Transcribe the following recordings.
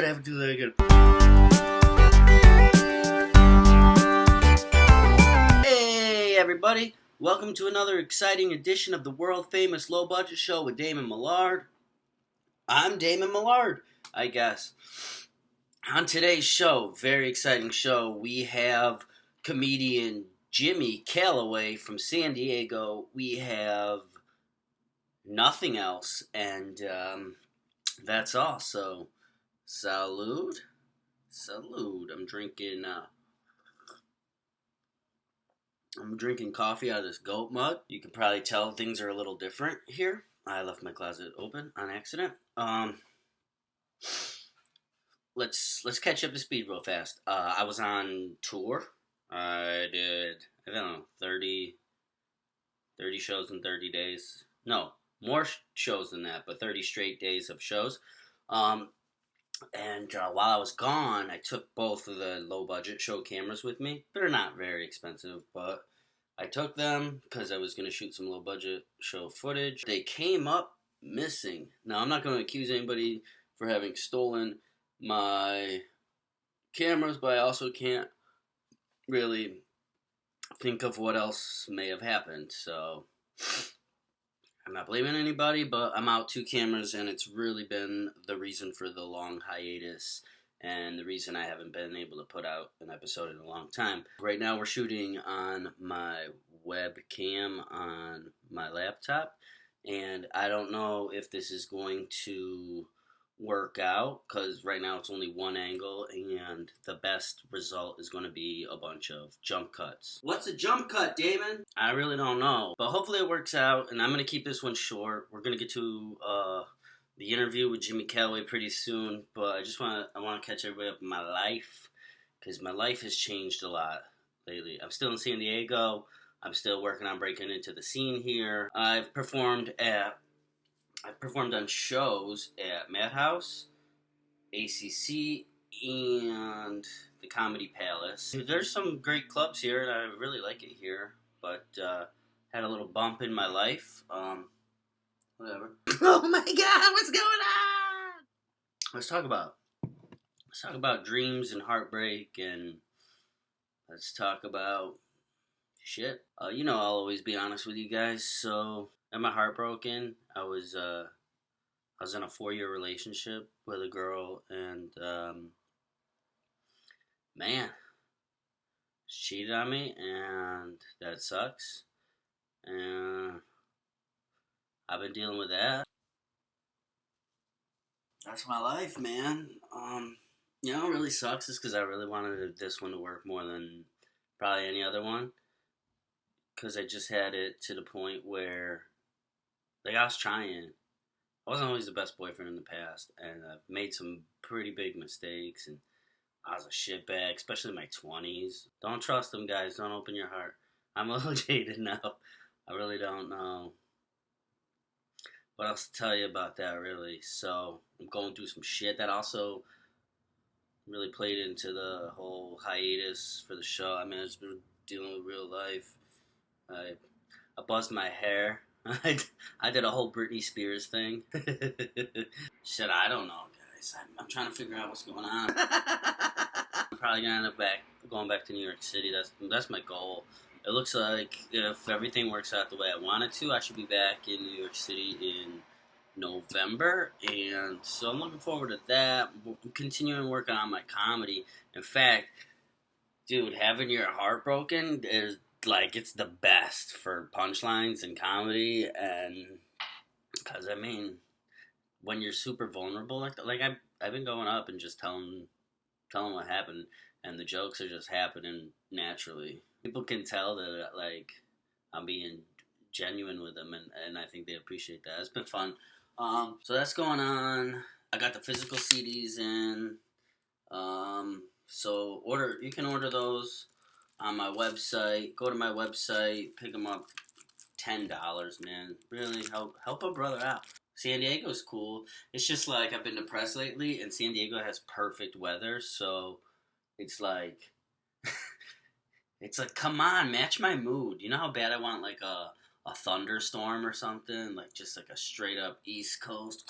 gonna have to do that again. Hey everybody, welcome to another exciting edition of the world famous low budget show with Damon Millard. I'm Damon Millard, I guess. On today's show, very exciting show, we have comedian Jimmy Callaway from San Diego. We have nothing else, and that's all. So, salud. I'm drinking coffee out of this goat mug. You can probably tell things are a little different here. I left my closet open on accident. Let's catch up to speed real fast. I was on tour. I did, I don't know, 30 shows in 30 days. No, more shows than that, but 30 straight days of shows. And while I was gone, I took both of the low-budget show cameras with me. They're not very expensive, but I took them because I was going to shoot some low-budget show footage. They came up missing. Now, I'm not going to accuse anybody for having stolen my cameras, but I also can't really think of what else may have happened, so I'm not blaming anybody, but I'm out 2 cameras, and it's really been the reason for the long hiatus and the reason I haven't been able to put out an episode in a long time. Right now we're shooting on my webcam on my laptop, and I don't know if this is going to work out, because right now it's only one angle, and the best result is going to be a bunch of jump cuts. What's a jump cut, Damon? I really don't know, but hopefully it works out, and I'm going to keep this one short. We're going to get to the interview with Jimmy Callaway pretty soon, but I want to catch everybody up in my life, because my life has changed a lot lately. I'm still in San Diego. I'm still working on breaking into the scene here. I've performed on shows at Madhouse, ACC, and the Comedy Palace. There's some great clubs here, and I really like it here, but had a little bump in my life. Whatever. Oh my God, what's going on? Let's talk about dreams and heartbreak, and let's talk about shit. You know, I'll always be honest with you guys. So, am I heartbroken? I was in a 4-year relationship with a girl, and man, she cheated on me, and that sucks. And I've been dealing with that. That's my life, man. You know, it really sucks is because I really wanted this one to work more than probably any other one, because I just had it to the point where, like, I was trying. I wasn't always the best boyfriend in the past, and I've made some pretty big mistakes, and I was a shitbag, especially in my 20s. Don't trust them, guys. Don't open your heart. I'm a little jaded now. I really don't know what else to tell you about that, really. So, I'm going through some shit that also really played into the whole hiatus for the show. I mean, I've just been dealing with real life. I buzzed my hair. I did a whole Britney Spears thing. Shit, I don't know, guys. I'm trying to figure out what's going on. I'm probably gonna end up going back to New York City. That's my goal. It looks like if everything works out the way I want it to, I should be back in New York City in November, and so I'm looking forward to that. I'm continuing working on my comedy. In fact, dude, having your heart broken is like, it's the best for punchlines and comedy, and because I mean, when you're super vulnerable like that, like I've been going up and just telling what happened, and the jokes are just happening naturally. People can tell that, like, I'm being genuine with them, and I think they appreciate that. It's been fun. So that's going on. I got the physical CDs in. So you can order those on my website. Go to my website, pick them up. $10, man. Really help a brother out. San Diego's cool. It's just like, I've been depressed lately, and San Diego has perfect weather, so it's like it's like, come on, match my mood. You know how bad I want like a a thunderstorm or something, like just like a straight up East Coast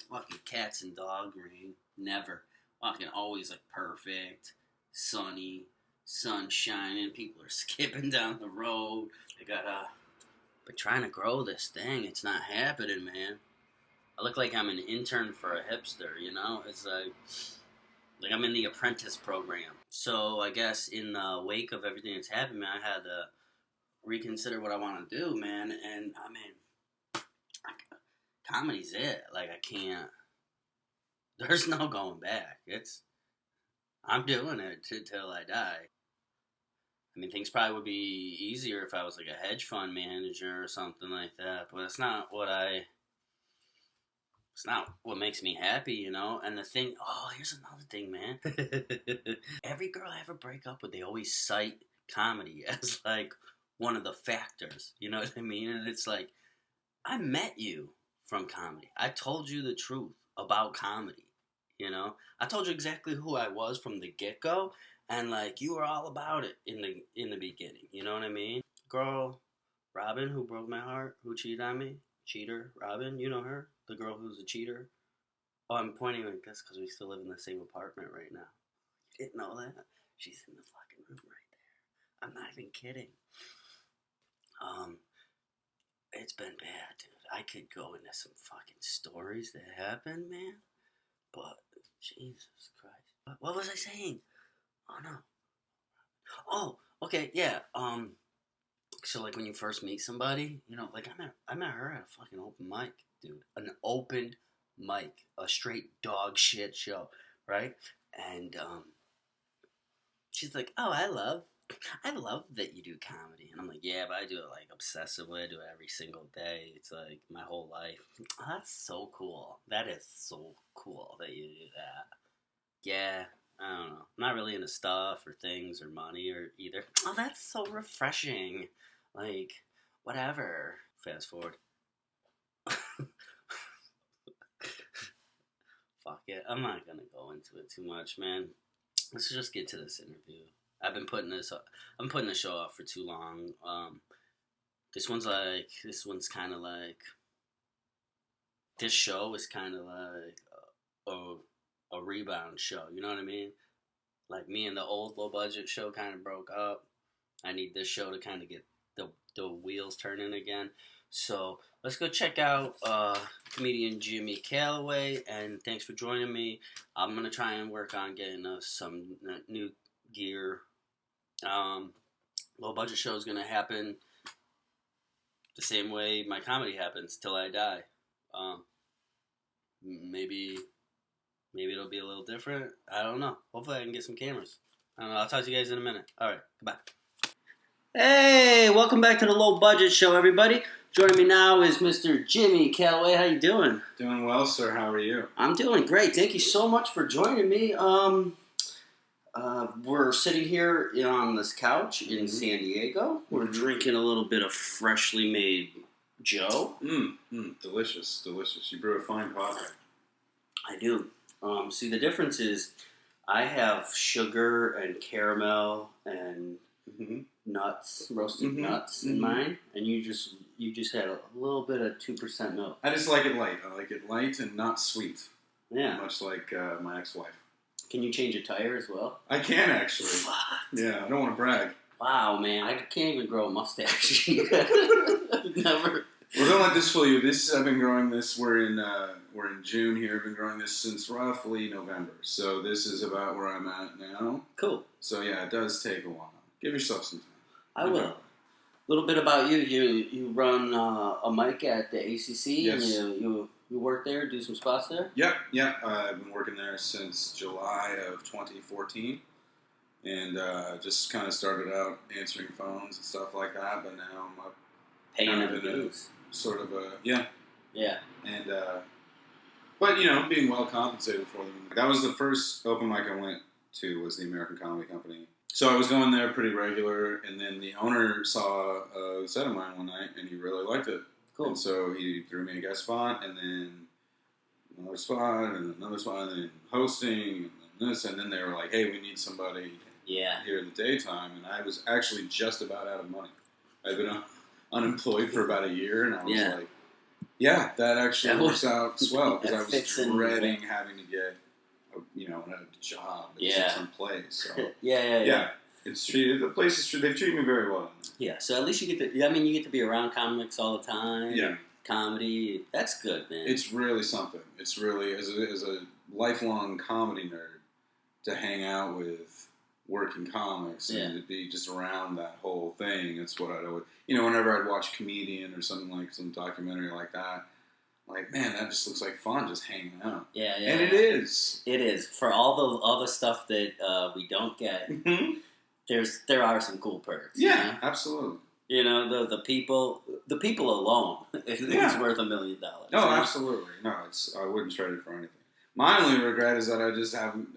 fucking cats and dog rain. Never. Fucking always like perfect, sunny, sun shining, people are skipping down the road. I got been trying to grow this thing. It's not happening, man. I look like I'm an intern for a hipster, you know? It's like I'm in the apprentice program. So I guess in the wake of everything that's happened, man, I had to reconsider what I want to do, man. And I mean, comedy's it. Like I can't. There's no going back. I'm doing it till I die. I mean, things probably would be easier if I was like a hedge fund manager or something like that. But it's not what It's not what makes me happy, you know? And the thing, here's another thing, man. Every girl I ever break up with, they always cite comedy as, like, one of the factors. You know what I mean? And it's like, I met you from comedy. I told you the truth about comedy, you know? I told you exactly who I was from the get-go, and, like, you were all about it in the beginning. You know what I mean? Girl, Robin, who broke my heart, who cheated on me. Cheater, Robin, you know her? The girl who's a cheater? Oh, I'm pointing at this because we still live in the same apartment right now. You didn't know that? She's in the fucking room right there. I'm not even kidding. It's been bad, dude. I could go into some fucking stories that happened, man. But, Jesus Christ. What was I saying? Oh, no. Oh, okay, yeah. So, like, when you first meet somebody, you know, like, I met her at a fucking open mic, dude. An open mic. A straight dog shit show, right? And, she's like, oh, I love that you do comedy. And I'm like, yeah, but I do it, like, obsessively. I do it every single day. It's, like, my whole life. Oh, that's so cool. That is so cool that you do that. Yeah. I don't know. I'm not really into stuff or things or money or either. Oh, that's so refreshing. Like, whatever. Fast forward. Fuck it. I'm not gonna go into it too much, man. Let's just get to this interview. I'm putting the show off for too long. This one's kind of like. This show is kind of like a rebound show. You know what I mean? Like me and the old low budget show kind of broke up. I need this show to kind of get the wheels turning again. So let's go check out comedian Jimmy Callaway, and thanks for joining me. I'm gonna try and work on getting some new gear. Low budget show is gonna happen the same way my comedy happens till I die. Maybe it'll be a little different. I don't know. Hopefully I can get some cameras. I don't know. I'll talk to you guys in a minute. All right. Goodbye. Hey, welcome back to the Low Budget Show, everybody. Joining me now is Mr. Jimmy Callaway. How you doing? Doing well, sir. How are you? I'm doing great. Thank you so much for joining me. We're sitting here on this couch in San Diego. We're drinking a little bit of freshly made Joe. Delicious, delicious. You brew a fine coffee. I do. See, the difference is I have sugar and caramel and nuts, roasted nuts in mine, and you just had a little bit of 2% milk. I just like it light. I like it light and not sweet. Yeah. Much like my ex-wife. Can you change a tire as well? I can, actually. What? Yeah, I don't want to brag. Wow, man. I can't even grow a mustache. Never. Well, don't let this fool you. I've been growing this. We're in June here. I've been growing this since roughly November. So this is about where I'm at now. Cool. So yeah, it does take a while. Give yourself some time. I will. A little bit about you. You run a mic at the ACC. Yes. And you work there, do some spots there? Yep. I've been working there since July of 2014. And just kind of started out answering phones and stuff like that. But now I'm up. Paying the dues. Sort of yeah. And but being well compensated for them. That was the first open mic I went to, was the American Comedy Company. So I was going there pretty regular, and then the owner saw a set of mine one night, and he really liked it. Cool. And so he threw me a guest spot, and then another spot, and another spot, and then hosting, and this, and then they were like, "Hey, we need somebody here in the daytime," and I was actually just about out of money. unemployed for about a year, and I was like, yeah, that actually works out swell, because I was dreading having to get a job at some place. So, yeah. It's treated, the place is they've treated me very well. Yeah, so at least you get to, you get to be around comics all the time. Yeah. Comedy, that's good, man. It's really something. It's really, as a lifelong comedy nerd, to hang out with working comics and to be just around that whole thing. It's what I'd always, whenever I'd watch Comedian or something like some documentary like that, like, man, that just looks like fun, just hanging out. Yeah. And it is. It is. For all the stuff that we don't get, there are some cool perks. Yeah, absolutely. The people alone is worth $1 million. No, absolutely. No, I wouldn't trade it for anything. My only regret is that I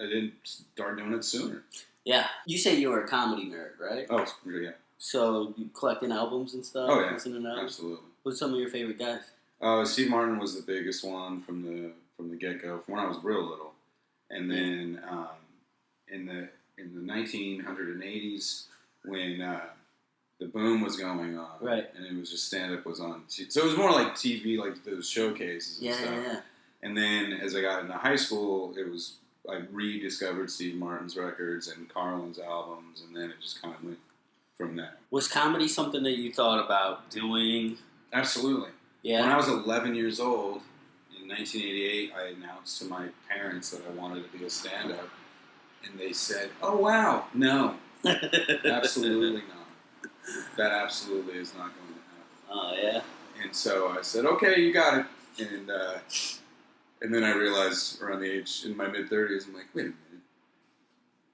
didn't start doing it sooner. Yeah. You say you were a comedy nerd, right? Oh, yeah. So you collecting albums and stuff? Oh, yeah. Listening to albums? Absolutely. Who's some of your favorite guys? Steve Martin was the biggest one from the get-go, from when I was real little. And then in the 1980s, when the boom was going on, right, and it was just stand-up was on. So it was more like TV, like those showcases and stuff. Yeah. And then as I got into high school, I rediscovered Steve Martin's records and Carlin's albums, and then it just kind of went from there. Was comedy something that you thought about doing? Absolutely. Yeah. When I was 11 years old, in 1988, I announced to my parents that I wanted to be a stand-up, and they said, "Oh, wow, no, absolutely not. That absolutely is not going to happen." Oh, yeah? And so I said, "Okay, you got it." And then I realized around the age, in my mid-30s, I'm like, wait a minute.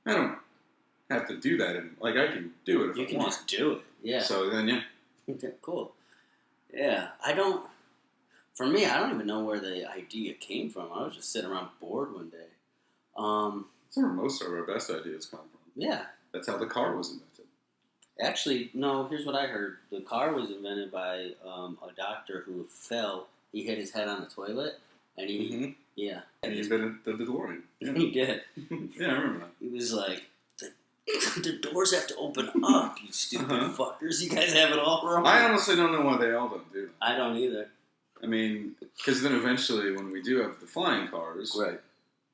I don't have to do that. I can do it if I want. You can just do it. Yeah. So then, yeah. Okay, cool. Yeah. For me, I don't even know where the idea came from. I was just sitting around bored one day. That's where most of our best ideas come from. Yeah. That's how the car was invented. Actually, no, here's what I heard. The car was invented by a doctor who fell. He hit his head on the toilet, and he, And he invented the DeLorean. Yeah. He did. Yeah, I remember that. He was like, the doors have to open up, you stupid fuckers. You guys have it all wrong. I honestly don't know why they all don't do that. I don't either. I mean, because then eventually when we do have the flying cars, right,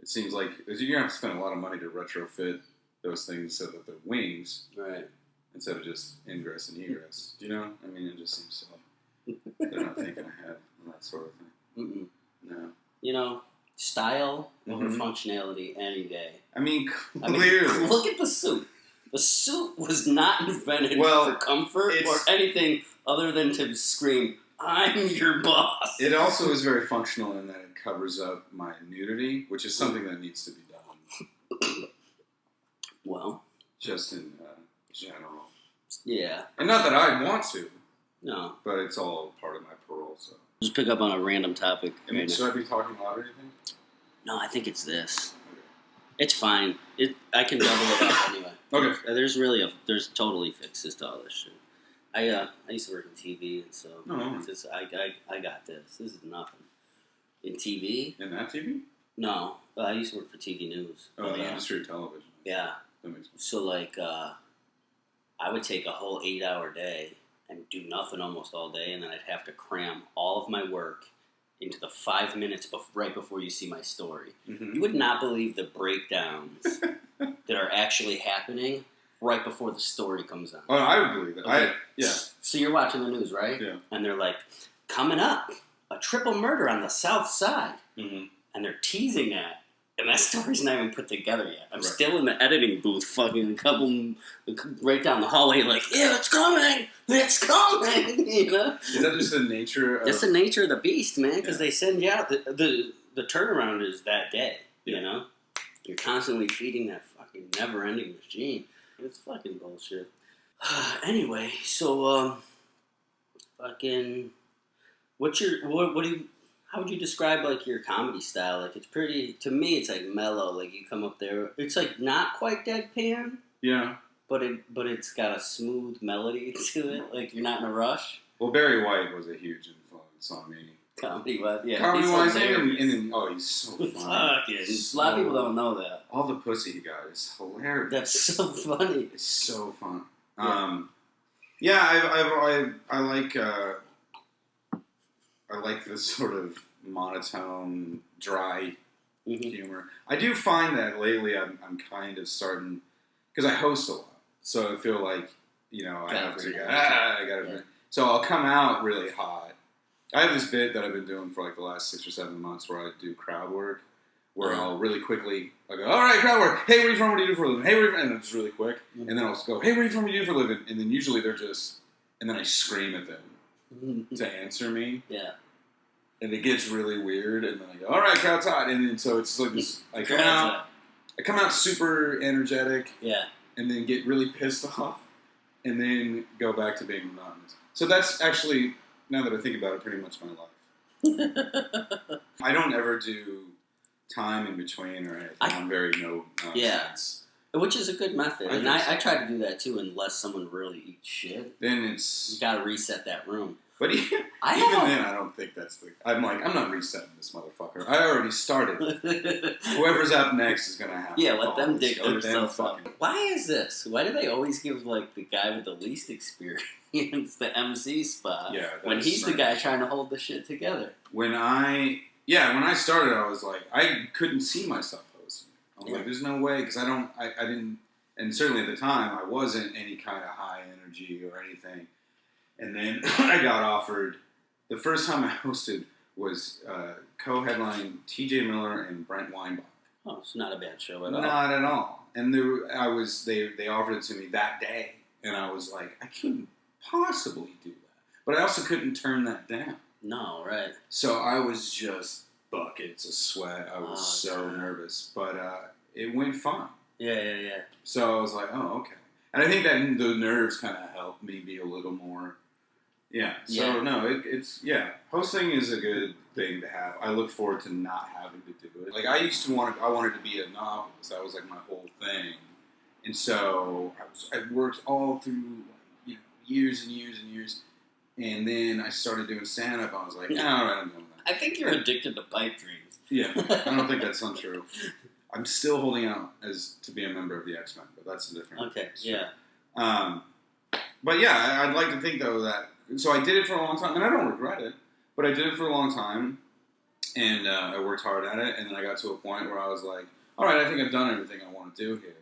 it seems like you're going to have to spend a lot of money to retrofit those things so that they're wings. Right. Instead of just ingress and egress. Do you know? I mean, it just seems so. They're not thinking ahead on that sort of thing. No. Style over functionality any day. I mean, clearly. Look at the suit. The suit was not invented for comfort or anything other than to scream, "I'm your boss." It also is very functional in that it covers up my nudity, which is something that needs to be done. Well. Just in general. Yeah. And not that I want to. No. But it's all part of my parole, so. Just pick up on a random topic. Should I be talking loud or anything? No, I think it's this. Okay. It's fine. I can double it up anyway. Okay. There's totally fixes to all this shit. I used to work in TV, and so I got this. This is nothing. In TV? In that TV? No, I used to work for TV News. Oh, the industry of television. Yeah. That makes sense. So I would take a whole 8-hour day and do nothing almost all day, and then I'd have to cram all of my work into the 5 minutes right before you see my story. Mm-hmm. You would not believe the breakdowns that are actually happening right before the story comes on. Oh, I would believe that. Okay. So you're watching the news, right? Yeah. And they're like, coming up, a triple murder on the South Side. Mm-hmm. And they're teasing that. And that story's not even put together yet. I'm still in the editing booth, fucking right down the hallway, like, yeah, it's coming! It's coming! You know? Is that just the nature of... That's the nature of the beast, man, because they send you out. The turnaround is that day, you know? You're constantly feeding that fucking never-ending machine. It's fucking bullshit. Anyway, so, fucking... How would you describe, like, your comedy style? Like, it's pretty... To me, it's, like, mellow. Like, you come up there... It's, like, not quite deadpan. Yeah. But it's got a smooth melody to it. Like, you're not in a rush. Well, Barry White was a huge influence on me. Comedy-wise, yeah. Comedy-wise, he's so funny. A lot of people don't know that. All the pussy he got is hilarious. That's so funny. It's so fun. Yeah. Yeah, I like this sort of monotone, dry humor. I do find that lately I'm kind of starting, because I host a lot, so I feel like, I have to so I'll come out really hot. I have this bit that I've been doing for like the last 6 or 7 months where I do crowd work, where I'll really quickly, I go, all right, crowd work. Hey, where are you from? What do you do for a living? Hey, where are you from? And it's really quick. And then I'll just go, hey, where are you from? What do you do for a living? And then usually they're just, and then I scream at them to answer me. Yeah. And it gets really weird. And then I go, all right, crowd's hot. And then so it's like this, I come out super energetic. Yeah. And then get really pissed off. And then go back to being monotonous. So that's actually, now that I think about it, pretty much my life. I don't ever do time in between or anything. I'm very no nonsense. Yeah. Which is a good method. And I try to do that too, unless someone really eats shit. Then it's... You gotta reset that room. But even then, I don't think that's the... I'm like, I'm not resetting this motherfucker. I already started. Whoever's up next is going to have to let them dig themselves up. Why is this? Why do they always give, like, the guy with the least experience the MC spot when he's the guy trying to hold the shit together? When I started, I was like, I couldn't see myself hosting. I was like, there's no way, because I didn't, and certainly at the time, I wasn't any kind of high energy or anything. And then I got offered, the first time I hosted was co-headline T.J. Miller and Brent Weinbach. Oh, it's not a bad show at all. Not at all. And they offered it to me that day, and I was like, I couldn't possibly do that. But I also couldn't turn that down. No, right. So I was just buckets of sweat. I was so nervous. But it went fine. Yeah. So I was like, oh, okay. And I think that the nerves kind of helped me be a little more... Yeah. So, no, it's hosting is a good thing to have. I look forward to not having to do it. Like, I wanted to be a novelist. That was, like, my whole thing. And so I worked all through, years and years and years. And then I started doing stand-up. I was like, no, I'm doing that. I think you're addicted to pipe dreams. Yeah. I don't think that's untrue. I'm still holding out to be a member of the X-Men, but that's a different story. But yeah, I'd like to think, though, that... So I did it for a long time, and I don't regret it, but I did it for a long time, and I worked hard at it, and then I got to a point where I was like, all right, I think I've done everything I want to do here.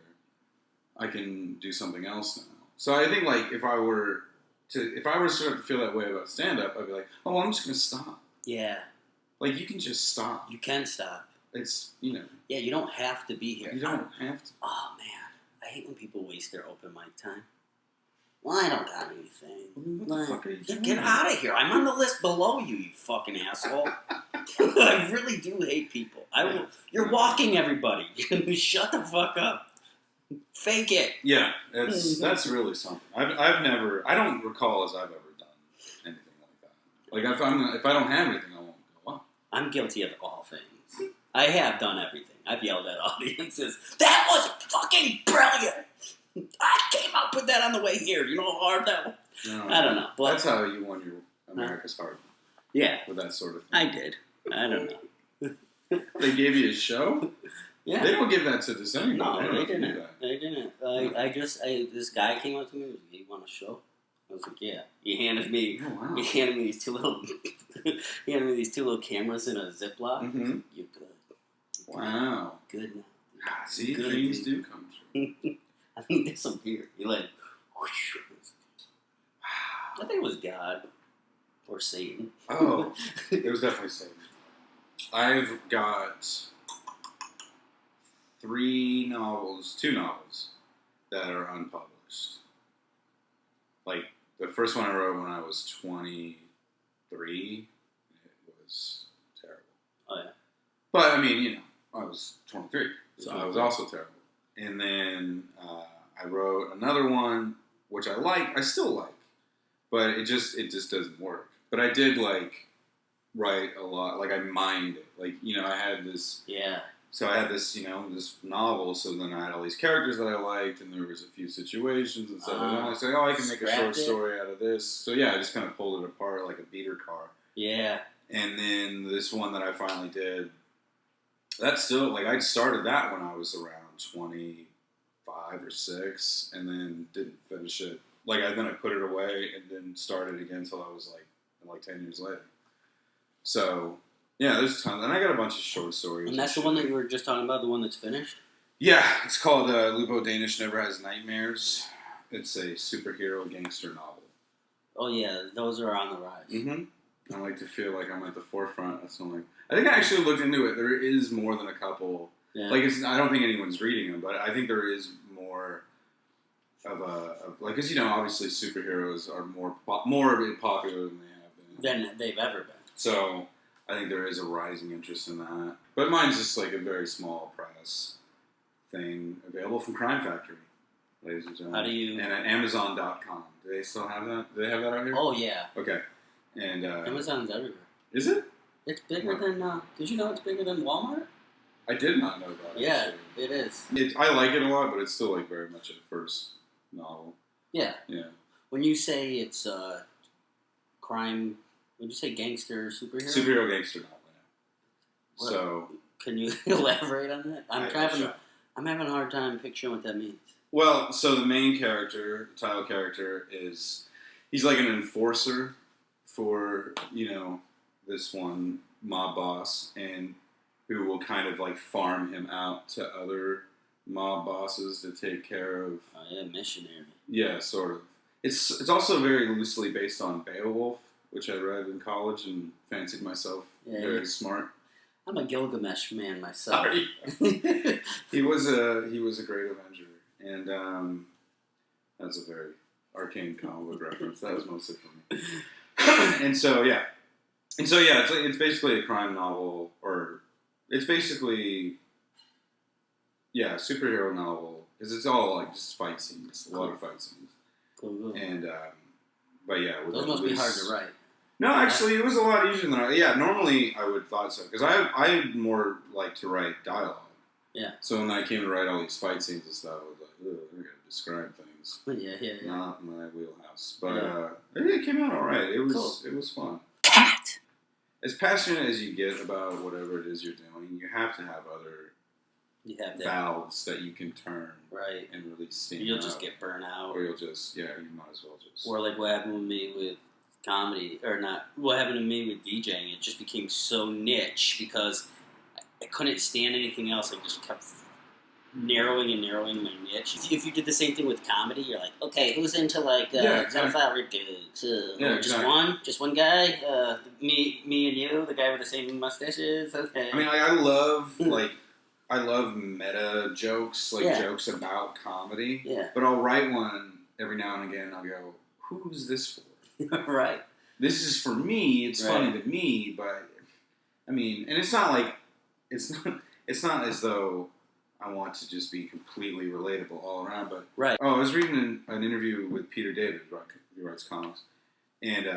I can do something else now. So I think, like, if I were to start to feel that way about stand-up, I'd be like, oh, well, I'm just going to stop. Yeah. Like, you can just stop. You can stop. It's, Yeah, you don't have to be here. You don't have to. Oh, man. I hate when people waste their open mic time. Well, I don't got anything. What the fuck are you doing? Get out of here. I'm on the list below you, you fucking asshole. I really do hate people. You're walking everybody. Shut the fuck up. Fake it. Yeah, that's really something. I don't recall as I've ever done anything like that. Like, if I don't have anything, I won't go up. I'm guilty of all things. I have done everything. I've yelled at audiences. That was fucking brilliant. I came up with that on the way here. You know how hard that was? No, I don't know. But, that's how you won your America's Heart. Yeah. With that sort of thing. I did. I don't know. They gave you a show? Yeah. They don't give that to this anymore. No, they didn't. They didn't. This guy came up to me and was like, "You want a show?" I was like, "Yeah." He handed me these two little cameras in a Ziploc. Mm-hmm. You're good. Wow. Good now. See, dreams do come true. I think there's some here. You like, whoosh. I think it was God or Satan. Oh, it was definitely Satan. I've got two novels that are unpublished. Like, the first one I wrote when I was 23, it was terrible. Oh, yeah. But, I mean, I was 23, so I was also terrible. And then I wrote another one, which I still like, but it just doesn't work. But I did, write a lot. Like, I mined it. Like, I had this... Yeah. So I had this, this novel, so then I had all these characters that I liked, and there was a few situations and stuff. And I was like, I can make a short story out of this. So, yeah, I just kind of pulled it apart like a beater car. Yeah. And then this one that I finally did, that's still, I started that when I was around 25 or 6, and then didn't finish it like then I put it away and then started again until I was like 10 years later. So yeah, there's tons, and I got a bunch of short stories. And that's the one that you were just talking about, the one that's finished. Yeah, it's called Lupo Danish Never Has Nightmares. It's a superhero gangster novel. Oh yeah, those are on the rise. Mm-hmm. I like to feel like I'm at the forefront of something. I think I actually looked into it. There is more than a couple. Yeah. Like I don't think anyone's reading them, but I think there is more of because obviously superheroes are more popular than they have been. Than they've ever been. So I think there is a rising interest in that. But mine's just like a very small press thing available from Crime Factory, ladies and gentlemen. How do you... And at Amazon.com. Do they still have that? Do they have that out here? Oh, yeah. Okay. And Amazon's everywhere. Is it? It's bigger than... did you know it's bigger than Walmart? I did not know that. Yeah, actually. It is. I like it a lot, but it's still like very much a first novel. Yeah. Yeah. When you say it's crime... Would you say gangster superhero? Superhero gangster novel, yeah. What? So... Can you elaborate on that? I'm having a hard time picturing what that means. Well, so the main character, the title character, he's like an enforcer for, this one mob boss, and who will kind of like farm him out to other mob bosses to take care of. Oh, yeah, missionary. Yeah, sort of. It's also very loosely based on Beowulf, which I read in college and fancied myself very smart. I'm a Gilgamesh man myself. He was a great Avenger, and that's a very arcane comic book reference. That was mostly for me. and so yeah, it's basically a crime novel, or it's basically a superhero novel because it's all like just fight scenes, a lot of fight scenes. Cool. And but yeah, those must be hard to write. No, actually, it was a lot easier than normally I would thought so. Because I more like to write dialogue. Yeah. So when I came to write all these fight scenes and stuff, I was like, ugh, I gotta describe things. Yeah. Not my wheelhouse. But it came out alright. It was fun. Cat! As passionate as you get about whatever it is you're doing, you have to have other valves that you can turn. Right. And release steam. You'll just get burnt out. Or you'll just, you might as well just. Or like what happened with me with comedy, or not, what happened to me with DJing, it just became so niche because I couldn't stand anything else. I just kept narrowing my niche. If you did the same thing with comedy, you're like, okay, who's into like Xenophile dudes? Just one guy? Me and you, the guy with the same mustaches? Okay. I mean, I love meta jokes, jokes about comedy. Yeah. But I'll write one every now and again, and I'll go, who's this for? Right. This is for me. It's funny to me, but I mean, and it's not not as though I want to just be completely relatable all around. But I was reading an interview with Peter David, who writes comics, and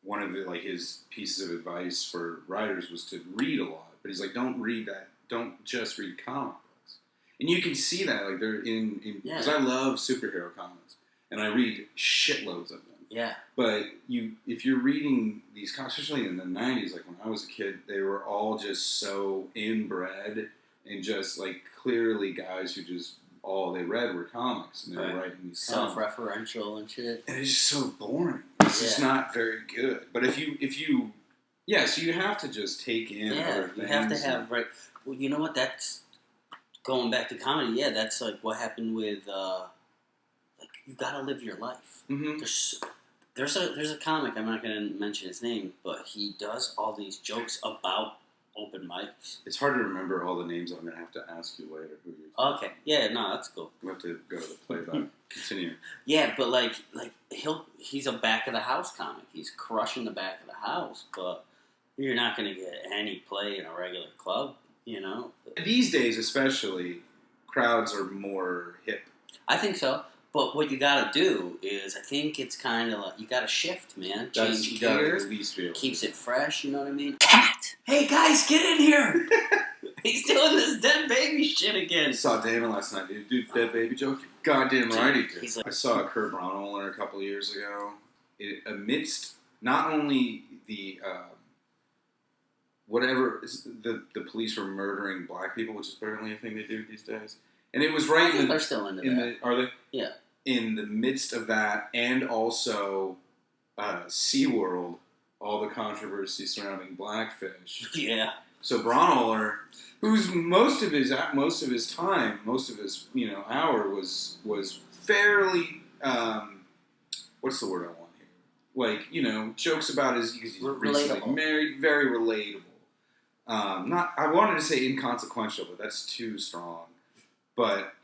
one of his pieces of advice for writers was to read a lot. But he's like, don't read that. Don't just read comic books. And you can see that they're in because I love superhero comics, and I read shitloads of them. Yeah. But if you're reading these comics, especially in the 90s, like when I was a kid, they were all just so inbred and just like clearly guys who just all they read were comics, and they were writing these self-referential and shit. And it's just so boring. It's just not very good. But if you so you have to just take in other things. You have to have well, you know what? That's going back to comedy. Yeah, that's like what happened with you gotta live your life. Mm-hmm. There's a comic, I'm not going to mention his name, but he does all these jokes about open mics. It's hard to remember all the names. I'm going to have to ask you later who you're Okay. Yeah, no, that's cool. We'll have to go to the playback. Continue. Yeah, but he's a back of the house comic. He's crushing the back of the house, but you're not going to get any play in a regular club, These days, especially, crowds are more hip. I think so. But what you gotta do is, I think it's kind of like, you gotta shift, man. Change gears, keeps it fresh, you know what I mean? Cat! Hey guys, get in here! He's doing this dead baby shit again. I saw Damon last night. Did he do dead baby joke? Goddamn right he did. I saw a Kurt Brownell winner a couple of years ago. Amidst not only the the police were murdering black people, which is apparently a thing they do these days. And it was I think they're still into that. Are they? Yeah. in the midst of that, and also SeaWorld, all the controversy surrounding Blackfish. Yeah. So Braunohler, who's most of his hour was fairly what's the word I want here? Like, jokes about because he's recently married, very relatable. Not, I wanted to say inconsequential, but that's too strong. But,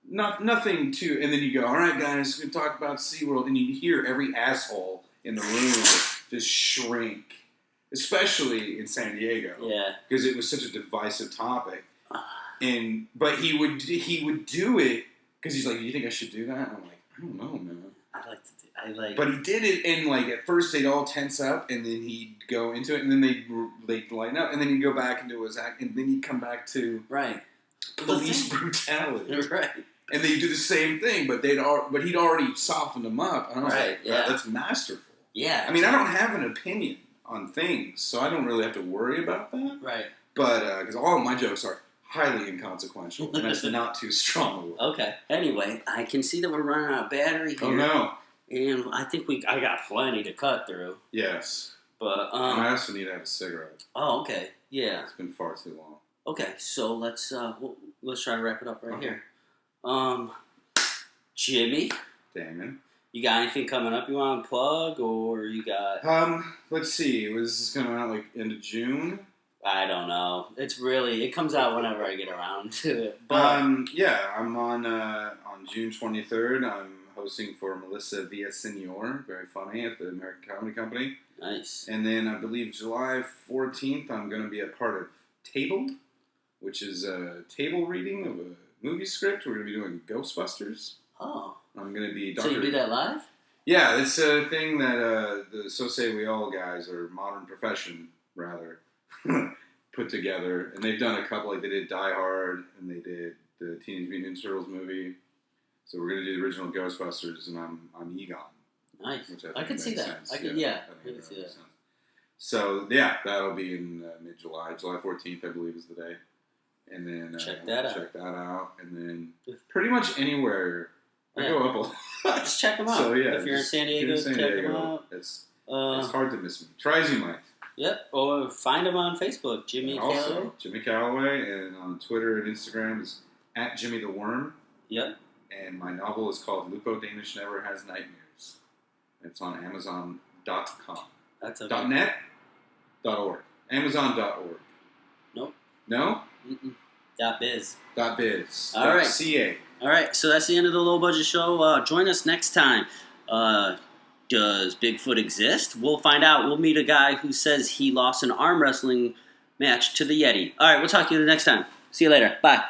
nothing too, and then you go, all right, guys, we're going to talk about SeaWorld, and you hear every asshole in the room just shrink, especially in San Diego. Yeah. Because it was such a divisive topic. But he would do it, because he's like, you think I should do that? And I'm like, I don't know, man. But he did it, and at first they'd all tense up, and then he'd go into it, and then they'd lighten up, and then he'd go back into his act, and then he'd come back to police brutality, right? And they'd do the same thing, but he'd already softened them up, and I was like, that's masterful. Yeah, I mean, I don't have an opinion on things, so I don't really have to worry about that, right? But because all of my jokes are highly inconsequential, and that's not too strong. Okay. Anyway, I can see that we're running out of battery here. Oh no. And I think I got plenty to cut through. Yes. But I also need to have a cigarette. Oh, okay. Yeah. It's been far too long. Okay, so let's try to wrap it up here. Jimmy. Damon. You got anything coming up you want to plug, or you got? Let's see. Was this coming out end of June? I don't know. It comes out whenever I get around to it. But yeah, I'm on June 23rd. I'm hosting for Melissa Villasenor, very funny, at the American Comedy Company. Nice. And then I believe July 14th, I'm going to be a part of Tabled, which is a table reading of a movie script. We're going to be doing Ghostbusters. Oh. I'm going to be So you do that live? Yeah, it's a thing that the So Say We All guys, or Modern Profession, rather, put together. And they've done a couple, they did Die Hard, and they did the Teenage Mutant Ninja Turtles movie. So we're going to do the original Ghostbusters, and I'm Egon. Nice. Which I can see that. Sense. I can see that. So, yeah, that'll be in mid-July. July 14th, I believe, is the day. And then check that out. And then pretty much anywhere. I go up a lot. Just check them out. So, yeah, if you're in San Diego, check them out. It's hard to miss me. Try as you might. Yep. Or find them on Facebook, Jimmy Callaway. Jimmy Callaway. And on Twitter and Instagram is @JimmyTheWorm. Yep. And my novel is called Lupo Danish Never Has Nightmares. It's on Amazon.com. That's okay. .net? .org. Amazon.org. Nope. No? Mm-mm. .biz. .biz. All right. .ca. All right, so that's the end of the Low Budget Show. Join us next time. Does Bigfoot exist? We'll find out. We'll meet a guy who says he lost an arm wrestling match to the Yeti. All right, we'll talk to you the next time. See you later. Bye.